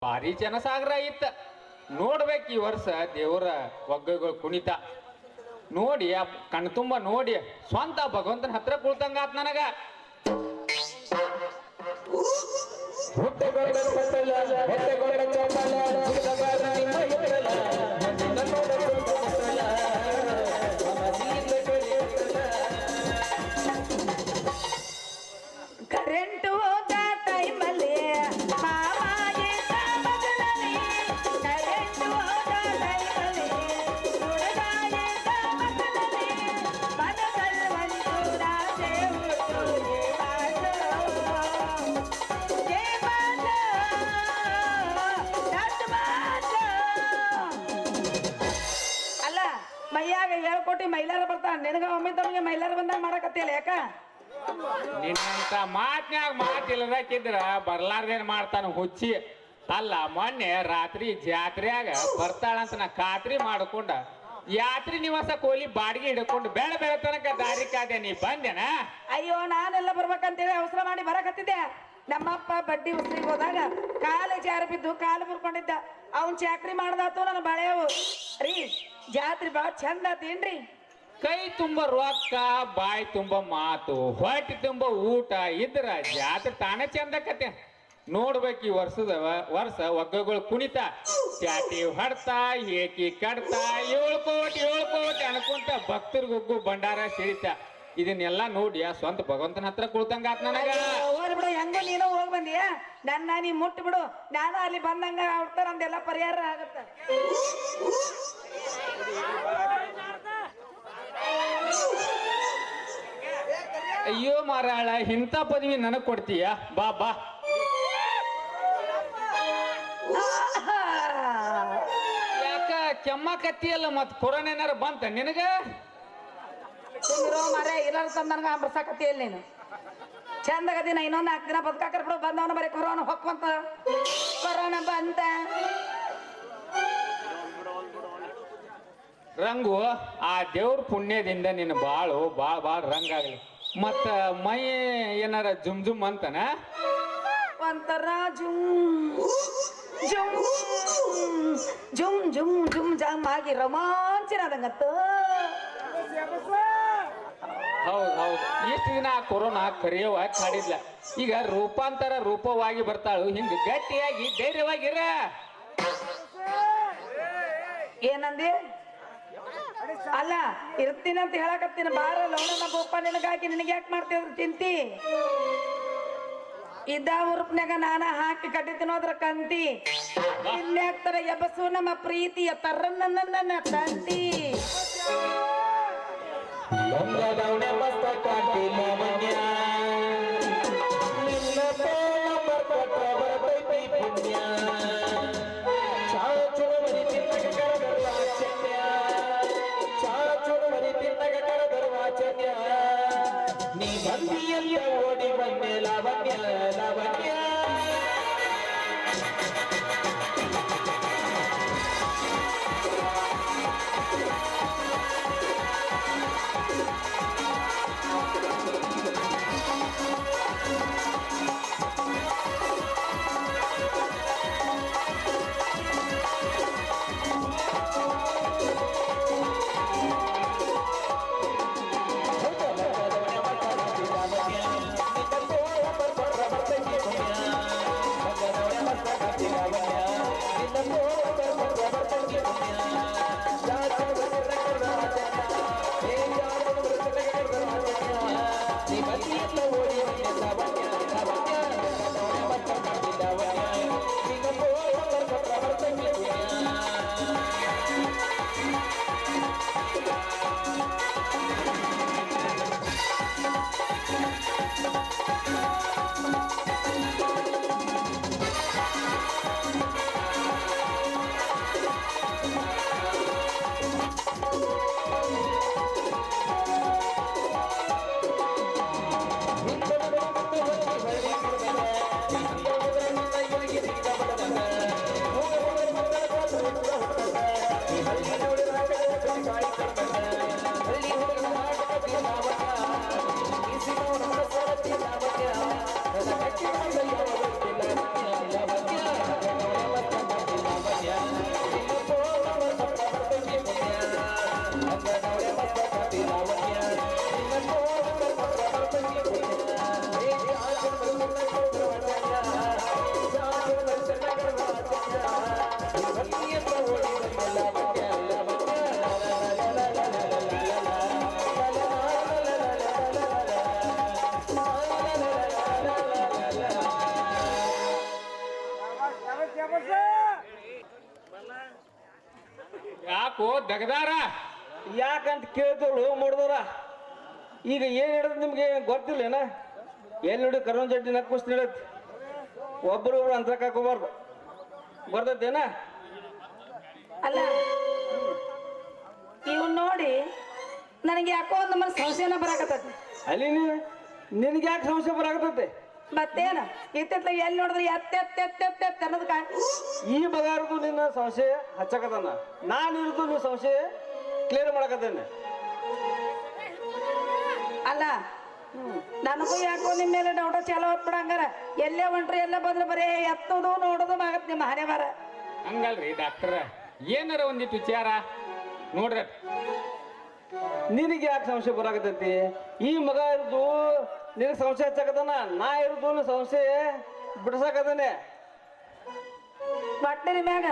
ಭಾರಿ ಜನಸಾಗರ ಇತ್ತ ನೋಡ್ಬೇಕು ಈ ವರ್ಷ ದೇವರ ಒಗ್ಗಗಳು ಕುಣಿತ ನೋಡಿ ಆ ಕಣ್ತುಂಬ ನೋಡಿ ಸ್ವಂತ ಭಗವಂತನ ಹತ್ರ ಕುಳ್ತಂಗ ಆತ್ ನನಗ ಕರೆಂಟ್ ಹೋದ ಟೈಮಲ್ಲಿ ಮಾಮಾಗೆ ಬದಲಲ್ಲಿ ಕರೆಂಟ್ ಹೋದ ಟೈಮಲ್ಲಿ ಹುಡುಗಾಗೆ ಬದಲಲ್ಲಿ ಮನದಲ್ಲಿ ಒಂದು ರಾಜೆ ಹುಟ್ಟು ಅಲ್ಲ ಮೈಯಾಗ ಹೇಳ್ಕೊಟ್ಟಿ ಮೈಲಾರ ಬರ್ತಾನ ನಿನಗ ಒಮ್ಮೆ ತಮಗೆ ಮೈಲಾರ ಬಂದಾಗ ಮಾಡಕತ್ತಿಲ್ಲ ಯಾಕ ನಿನ್ನಂತ ಮಾತ್ನ್ಯಾಗ ಮಾತಿಲ್ಲದಕ್ಕಿದ್ರ ಬರ್ಲಾರ್ದೇನ್ ಮಾಡ್ತಾನ ಹುಚ್ಚಿ ಅಲ್ಲ ಮೊನ್ನೆ ರಾತ್ರಿ ಜಾತ್ರೆಯಾಗ ಬರ್ತಾಳಂತ ನಾ ಖಾತ್ರಿ ಮಾಡ್ಕೊಂಡ ಯಾತ್ರಿ ನಿವಾಸ ಕೋಲಿ ಬಾಡಿಗೆ ಹಿಡ್ಕೊಂಡು ಬೆಳ ಬೆಳ ತನಕ ದಾರಿ ಕಾದೆ ನೀ ಬಂದೇನ ಅಯ್ಯೋ ನಾನೆಲ್ಲ ಬರ್ಬೇಕಂತೇಳಿ ಅವಸರ ಮಾಡಿ ಬರಕತ್ತಿದ್ದೆ ನಮ್ಮಪ್ಪ ಬಡ್ಡಿ ಉಸ್ರಿಗೆ ಹೋದಾಗ ಕಾಲು ಜಾರ ಬಿದ್ದು ಕಾಲು ಮುರ್ಕೊಂಡಿದ್ದ ಅವನ್ ಚಾಕ್ರಿ ಮಾಡ್ದಾತು ನನ್ನ ಬಳೆಯವು ರೀ ಜಾತ್ರೆ ಬಾಳ ಚಂದ ಆತೇನ್ರಿ ಕೈ ತುಂಬ ರೊಕ್ಕ ಬಾಯಿ ತುಂಬ ಮಾತು ಹೊಟ್ಟೆ ತುಂಬ ಊಟ ಇದ್ರ ಜಾತ್ರೆ ತಾನೇ ಚಂದಕತೆ ನೋಡ್ಬೇಕು ಈ ವರ್ಷ ಒಗ್ಗಗಳು ಕುಣಿತ ಚಾಟಿ ಹೊಡ್ತಾ ಏಕಿ ಕಡ್ತಾ 7 ಕೋಟಿ ಅನ್ಕೊಂತ ಭಕ್ತರಿಗೊಗ್ಗು ಭಂಡಾರ ಸಿಡಿತ ಇದನ್ನೆಲ್ಲ ನೋಡಿ ಆ ಸ್ವಂತ ಭಗವಂತನ ಹತ್ರ ಕುಳ್ತಂಗ ಆತ್ ನನಗ ಹೋಗ್ಲಿ ಬಿಡು ಹೆಂಗೋ ನೀನು ಹೋಗಿ ಬಂದಿಯಾ ನನ್ನ ನೀ ಮುಟ್ಟಿ ಬಿಡು ನಾನು ಅಲ್ಲಿ ಬಂದಂಗ ಅವ್ರ ನಮ್ದೆಲ್ಲ ಪರಿಹಾರ ಆಗತ್ತ ಅಯ್ಯೋ ಮಾರಾಳ ಇಂಥ ಪದವಿ ನನಗ್ ಕೊಡ್ತೀಯ ಬಾ ಬಾ ಯಾಕ ಕೆಮ್ಮ ಕತ್ತಿಯಲ್ಲ ಮತ್ ಕೊರೋನಾ ಏನಾರ ಬಂತ ನಿನಗ ಸುಮ್ಮಿರೋ ಮರೆ ಇರೋರು ತಂದ ನನಗ ಅಂಬ್ರಸಾಕತ್ತಿಯಲ್ಲಿ ನೀನು ಚಂದಗದಿನ ಇನ್ನೊಂದು 4 ದಿನ ಬದುಕಾಕರ್ ಬಿಡು ಬಂದವನ ಬರೀ ಕೊರೋನಾ ಹೊಕ್ಕಂತ ಕೊರೋನಾ ಬಂತ ರಂಗು ಆ ದೇವ್ರ ಪುಣ್ಯದಿಂದ ನಿನ್ನ ಬಾಳ್ ರಂಗಾಗ್ಲಿ ಮತ್ತ ಮೈ ಏನಾರ ಜುಮ್ ಜುಮ್ ಅಂತನ ಒಂಥರ ಜುಮ್ ಜುಮ್ ಜುಮ್ ಜುಮ್ ಜುಮ್ ಜಮ್ ಆಗಿ ರೋಮಾಂಚನ ಆದಂಗತ್ತ ಹೌದು ಇಷ್ಟು ದಿನ ಆ ಕೊರೋನಾ ಕರಿಯವಾಗಿ ಕಾಡಿದ್ಲ ಈಗ ರೂಪಾಂತರ ರೂಪವಾಗಿ ಬರ್ತಾಳು ಹಿಂಗ ಗಟ್ಟಿಯಾಗಿ ಧೈರ್ಯವಾಗಿರ ಏನಂದಿ ಅಲ್ಲ ಇರ್ತೀನಿ ಅಂತ ಹೇಳಕತ್ತೀನಿ ಬಾರ ಲವಣ ಬೋಪ ನಿನಗಾಗಿ ನಿನಗೆ ಯಾಕೆ ಮಾಡ್ತಿದ್ರು ಚಿಂತಿ ಇದ್ದ ಉರುಪ್ನ್ಯಾಗ ನಾನ ಹಾಕಿ ಕಟ್ಟಿತಿನೋದ್ರ ಕಂತಿ ಇನ್ಯಾಕ್ತರ ಎಬಸು ನಮ್ಮ ಪ್ರೀತಿಯ ತರ್ರನ್ನ ತಂದಿ ನೀ ಬಂದಿಯಲ್ಲ ಓಡಿ ಬಂದೆ ಲಾವಣ್ಯ ಲಾವಣ್ಯ ಯಾಕೋ ದಗದಾರ ಯಾಕಂತ ಕೇಳ್ತೇಳು ಮುಡ್ದವ್ರ. ಈಗ ಏನ್ ಹೇಳಿದ್ ನಿಮ್ಗೆ ಗೊತ್ತಿಲ್ಲೇನ? ಎಲ್ಲಿ ನೋಡಿ ಕರೋನ್ ಜಡ್ಡಿ ನಕ್ಕುಸ್ ಹೇಳತ್. ಒಬ್ರೊಬ್ರು ಅಂತ ಹಾಕೋಬಾರ್ದು. ಬರ್ತೈತೇನ? ಅಲ್ಲ ಇವ್ ನೋಡಿ ನನಗೆ ಯಾಕೋ ಒಂದು ಮನ ಸಂಶಯನ ಬರಾಕತ್ತೈತಿ. ಅಲ್ಲಿ ನಿನಗೆ ಯಾಕೆ ಸಮಸ್ಯೆ ಬರಾಕತ್ತೈತೆ? ಮತ್ತೇನ ಇತ್ತಿತ್ಲ ಎಲ್ಲಿ ನೋಡಿದ್ರೆ ಎತ್ತೆತ್ತೆತ್ತೆತ್ತೆತ್ ಅನ್ನೋದಕ್ಕ ಈ ಬಗಾರದು ನಿನ್ನ ಸಂಶಯ ಹಚ್ಚಕತ್ತಾನ. ನಾನು ಇರೋದು ನಿನ್ನ ಸಂಶಯ ಕ್ಲಿಯರ್ ಮಾಡಕತ್ತೇನೆ. ಅಲ್ಲ ನನಗೂ ಯಾಕೋ ನಿಮ್ಮ ಮೇಲೆ ಡೌಟ ಚಾಲೋ ಹೊತ್ಬಿಡ. ಹಂಗಾರ ಎಲ್ಲೇ ಹೊಂಟ್ರಿ ಎಲ್ಲ ಬಂದ್ರೆ ಬರೇ ಎತ್ತೋದು ನೋಡೋದು ಆಗತ್ ನಿಮ್ಮ ಹಣೆ ಬರ. ಹಂಗಲ್ರಿ ಡಾಕ್ಟರ್, ಏನಾರ ಒಂದಿಟ್ಟು ವಿಚಾರ ನೋಡ್ರಿ. ನಿನಗೆ ಯಾಕೆ ಸಂಶಯ ಬರಾಕತ್ತೈತಿ? ಈ ಮಗ ಇರೋದು ನಿನಗೆ ಸಂಶಯ ಹಚ್ಚಕತ್ತಾನ. ನಾ ಇರೋದು ಸಂಶಯ ಬಿಡ್ಸಕತ್ತಾನೆ. ಬಟ್ನಿರಿ ಮ್ಯಾಗ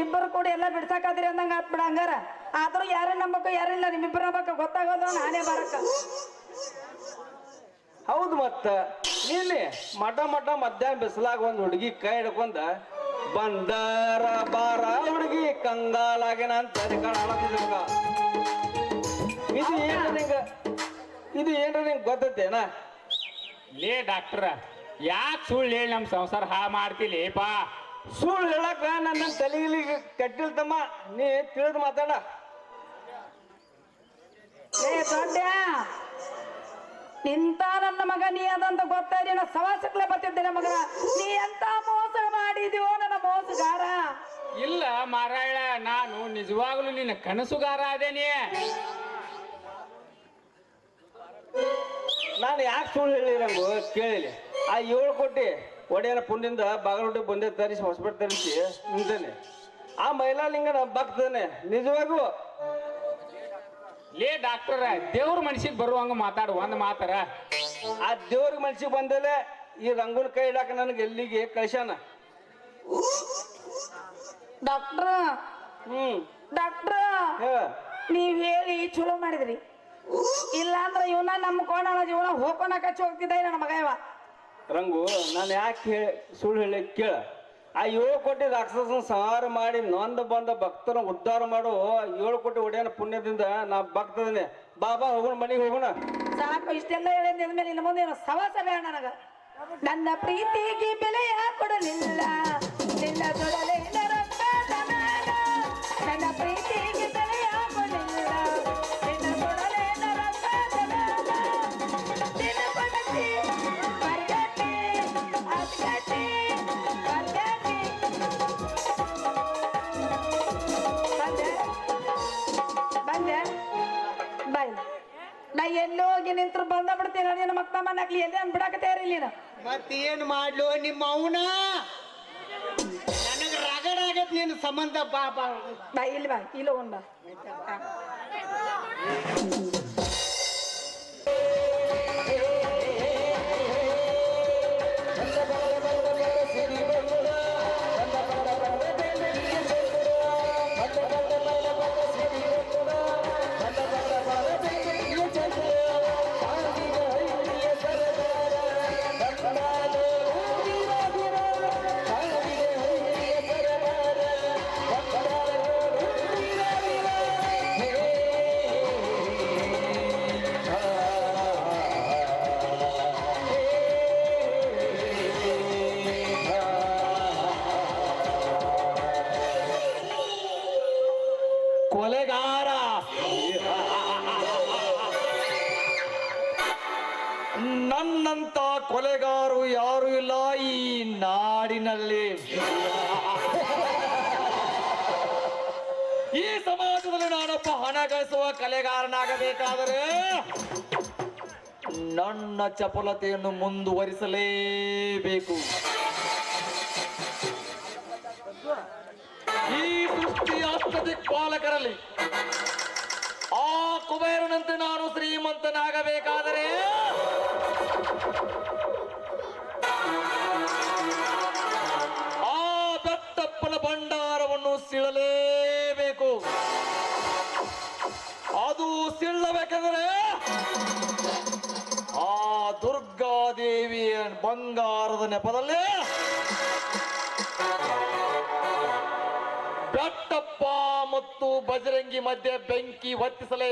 ಇಬ್ಬರು ಕೂಡಿ ಎಲ್ಲ ಬಿಡ್ಸಾಕದ್ರಿ ಅಂದಂಗ ಆತ್ ಬಿಡ. ಹಂಗಾರ ಆದ್ರೂ ಯಾರೇ ನಂಬಕ ಯಾರಿಲ್ಲ ನಿಮ್ಮಿಬ್ಬರು ನಂಬಕ ಗೊತ್ತಾಗೋದು ನಾನೇ ಬರಕ. ಹೌದು ಮತ್ತ ನೀಲಿ ಮಠ ಮಧ್ಯಾಹ್ನ ಬಿಸಿಲಾಗ ಒಂದು ಹುಡುಗಿ ಕೈ ಹಿಡ್ಕೊಂಡ ಬಂದಾರ ಬಾರ ಹುಡುಗಿ ಕಂಗಾಲಾಗಿನ ಅಂತ ಇದು ಏನ್ರ ನಿಂಗೆ ಗೊತ್ತೈತೇನ? ಲೇ ಡಾಕ್ಟರ್, ಯಾಕೆ ಸುಳ್ಳು ಹೇಳಿ ನಮ್ಮ ಸಂಸಾರ ಹಾಳು ಮಾಡ್ತಿಲೇಪಾ? ಸುಳ್ಳು ಹೇಳಕ ನನ್ನ ತಲೆಗಿಲಿ ಕಟ್ಟಿಲ್ತಮ್ಮ. ನೀ ತಿಳಿದು ಮಾತಾಡ. ಏ ದೊಡ್ಡ ನಿಂತ ನನ್ನ ಮಗ ನೀ ಅದಂತ ಗೊತ್ತಾಯ್ರಿ. ನಾ ಸವಾಸಕ್ಲೆ ಬರ್ತಿದ್ದೇನೆ ಮಗ. ನೀ ಎಂತ ಮೋಸ ಮಾಡಿದ್ಯೋ ನನ್ನ ಮೋಸಗಾರ. ಇಲ್ಲ ಮಾರಾಯಣ, ನಾನು ನಿಜವಾಗ್ಲೂ ನಿನ್ನ ಕನಸುಗಾರ ಅದೇನೆ. ನಾನು ಯಾಕೆ ಸುಳ್ಳು ಹೇಳಿರಂಗು ಕೇಳಿಲಿ. ಆ 7 ಕೋಟಿ ಒಡೆಯನ ಪುಣ್ಯದಿಂದ ಬಾಗಲೋಟೆ ಬಂದೆ ತರಿಸಿ ಹೊಸಪೇಟೆ ತರಿಸಿ ನಿಂತಾನೆ. ಆ ಮೈಲಾಲಿಂಗನ ಭಕ್ತನೆ ನಿಜವಾಗೂ. ಲೇ ಡಾಕ್ಟರ್, ದೇವ್ರ ಮನ್ಸಿಗೆ ಬರುವಂಗ ಮಾತಾಡು ಒಂದ್ ಮಾತಾರ. ಆ ದೇವ್ರಿಗೆ ಮನ್ಸಿಗೆ ಬಂದಲೆ ಈ ರಂಗುನ ಕೈ ಇಡಾಕ ನನಗೆ ಎಲ್ಲಿಗೆ ಕಳ್ಸ್ಯಾನ. ಡಾಕ್ಟ್ರ ಡಾಕ್ಟ್ರ ನೀವ್ ಹೇಳಿ ಚಲೋ ಮಾಡಿದ್ರಿ. ಇಲ್ಲಾಂದ್ರ ಇವನ ನಂಬ್ಕೊಂಡ ನನ್ನ ಜೀವನ ಹೋಗೋಣ ಕಚ್ಚಿ ಹೋಗ್ತಿದ್ದ ನನ್ನ ಮಗ ಇವ. ರಂಗು, ನಾನು ಯಾಕೆ ಸುಳ್ಳು ಹೇಳಿ ಕೇಳ. ಆ 7 ಕೋಟಿ ರಾಕ್ಷಸನ ಸಂಹಾರ ಮಾಡಿ ನೊಂದ ಬಂದ ಭಕ್ತನ ಉದ್ಧಾರ ಮಾಡು 7 ಕೋಟಿ ಒಡೆಯನ ಪುಣ್ಯದಿಂದ ನಾ ಭಕ್ತದನೆ. ಬಾಬಾ ಹೋಗೋಣ, ಮನೆಗೆ ಹೋಗೋಣ. ಸಾಕು, ಇಷ್ಟೆಲ್ಲ ಹೇಳಿದ ಮೇಲೆ ಇನ್ನು ಮುಂದೆ ಏನು ಸವಾಸ ಬೇಡ ನನಗ. ನನ್ನ ಪ್ರೀತಿಗೆ ಬೆಲೆಯ ಕೊಡಲಿಲ್ಲ ನಿನ್ನ ತೊಡಲೆ ನನ್ನ ಪ್ರೀತಿಗೆ ಬೆಲೆಯ ಕೊಡಲಿಲ್ಲ ನಿನ್ನ ತೊಡಲೆ ಬಂದೆ ಬಾಯ್. ನಾ ಎಲ್ಲೋ ಹೋಗಿ ನಿಂತ್ರು ಬಂದ ಬಿಡ್ತೀನಿ. ನಿನ್ನ ಮಕ್ಕ ಮನ್ನಾಗ್ಲಿ ಎಲ್ಲಿ ಅಂದ್ ಬಿಡಾಕತ್ತೇರಿ ನೀನು. ಮತ್ತೇನ್ ಮಾಡ್ಲು ನಿಮ್ಮ ಅವನ ನನಗ ರಗಡ ಆಗತ್ ನಿನ್ನ ಸಂಬಂಧ. ಬಾ ಬಾ ಬಾ ಇಲ್ಲಿ ಬಾ, ಇಲ್ಲಿ ಹೋಗೋಣ ಬಾ. ಕೊಲೆಗಾರ ನನ್ನಂತ ಕೊಲೆಗಾರು ಯಾರು ಇಲ್ಲ ಈ ನಾಡಿನಲ್ಲಿ. ಈ ಸಮಾಜದಲ್ಲಿ ನಾನೊಬ್ಬ ಹಣ ಗಳಿಸುವ ಕಲೆಗಾರನಾಗಬೇಕಾದರೆ ನನ್ನ ಚಪಲತೆಯನ್ನು ಮುಂದುವರಿಸಲೇಬೇಕು. ಈ ಸೃಷ್ಟಿಯ ಅಷ್ಟದಿಕ್ಪಾಲಕರಲ್ಲಿ ಆ ಕುಬೇರನಂತೆ ನಾನು ಶ್ರೀಮಂತನಾಗಬೇಕಾದರೆ ಆ ಬೆಟ್ಟಪ್ಪನ ಭಂಡಾರವನ್ನು ಸೀಳಲೇಬೇಕು. ಅದು ಸೀಳಬೇಕೆಂದರೆ ಆ ದುರ್ಗಾದೇವಿಯ ಬಂಗಾರದ ನೆಪದಲ್ಲಿ ಬೆಟ್ಟಪ್ಪ ಮತ್ತು ಬಜರಂಗಿ ಮಧ್ಯೆ ಬೆಂಕಿ ಹೊತ್ತಿಸಲೇ